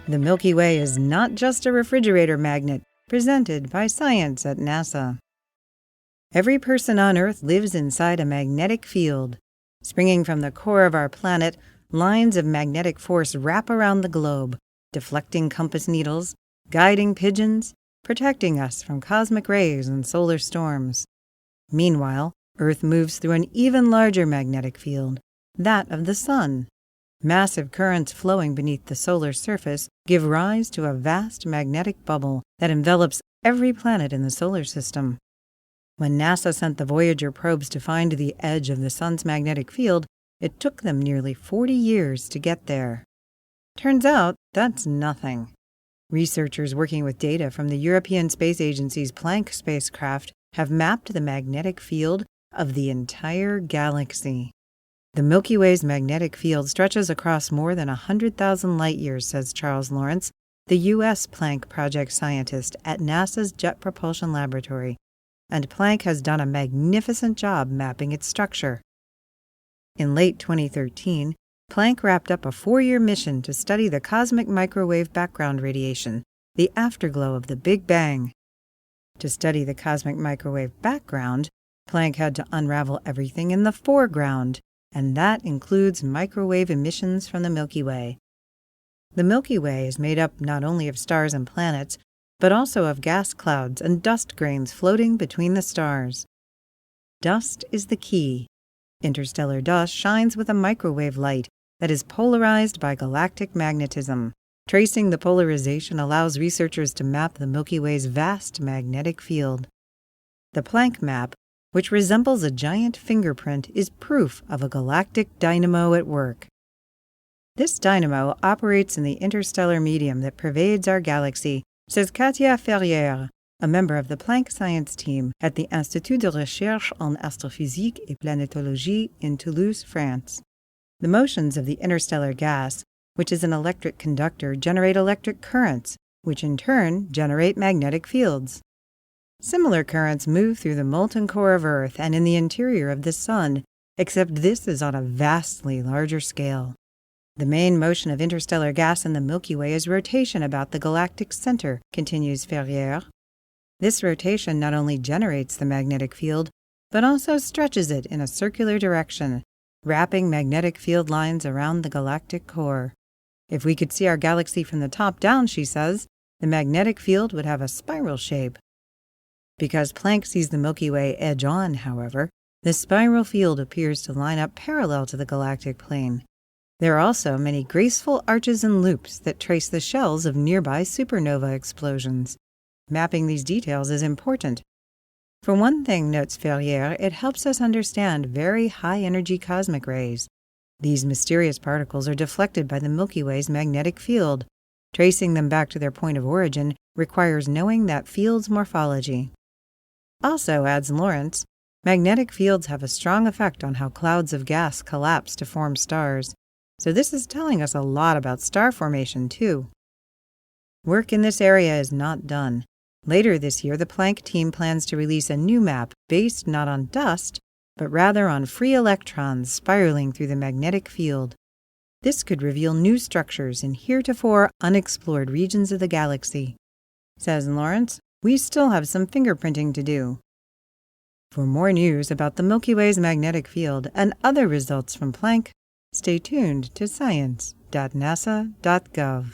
The Milky Way is not just a refrigerator magnet, presented by science at NASA. Every person on Earth lives inside a magnetic field. Springing from the core of our planet, lines of magnetic force wrap around the globe, deflecting compass needles, guiding pigeons, protecting us from cosmic rays and solar storms. Meanwhile, Earth moves through an even larger magnetic field, that of the Sun. Massive currents flowing beneath the solar surface give rise to a vast magnetic bubble that envelops every planet in the solar system. When NASA sent the Voyager probes to find the edge of the Sun's magnetic field, it took them nearly 40 years to get there. Turns out, that's nothing. Researchers working with data from the European Space Agency's Planck spacecraft have mapped the magnetic field of the entire galaxy. The Milky Way's magnetic field stretches across more than 100,000 light-years, says Charles Lawrence, the U.S. Planck project scientist at NASA's Jet Propulsion Laboratory, and Planck has done a magnificent job mapping its structure. In late 2013, Planck wrapped up a 4-year mission to study the cosmic microwave background radiation, the afterglow of the Big Bang. To study the cosmic microwave background, Planck had to unravel everything in the foreground, and that includes microwave emissions from the Milky Way. The Milky Way is made up not only of stars and planets, but also of gas clouds and dust grains floating between the stars. Dust is the key. Interstellar dust shines with a microwave light that is polarized by galactic magnetism. Tracing the polarization allows researchers to map the Milky Way's vast magnetic field. The Planck map, which resembles a giant fingerprint, is proof of a galactic dynamo at work. This dynamo operates in the interstellar medium that pervades our galaxy, says Katia Ferrière, a member of the Planck science team at the Institut de Recherche en Astrophysique et Planétologie in Toulouse, France. The motions of the interstellar gas, which is an electric conductor, generate electric currents, which in turn generate magnetic fields. Similar currents move through the molten core of Earth and in the interior of the Sun, except this is on a vastly larger scale. The main motion of interstellar gas in the Milky Way is rotation about the galactic center, continues Ferrière. This rotation not only generates the magnetic field, but also stretches it in a circular direction, wrapping magnetic field lines around the galactic core. If we could see our galaxy from the top down, she says, the magnetic field would have a spiral shape. Because Planck sees the Milky Way edge-on, however, the spiral field appears to line up parallel to the galactic plane. There are also many graceful arches and loops that trace the shells of nearby supernova explosions. Mapping these details is important. For one thing, notes Ferrière, it helps us understand very high-energy cosmic rays. These mysterious particles are deflected by the Milky Way's magnetic field. Tracing them back to their point of origin requires knowing that field's morphology. Also, adds Lawrence, magnetic fields have a strong effect on how clouds of gas collapse to form stars. So this is telling us a lot about star formation, too. Work in this area is not done. Later this year, the Planck team plans to release a new map based not on dust, but rather on free electrons spiraling through the magnetic field. This could reveal new structures in heretofore unexplored regions of the galaxy. Says Lawrence, we still have some fingerprinting to do. For more news about the Milky Way's magnetic field and other results from Planck, stay tuned to science.nasa.gov.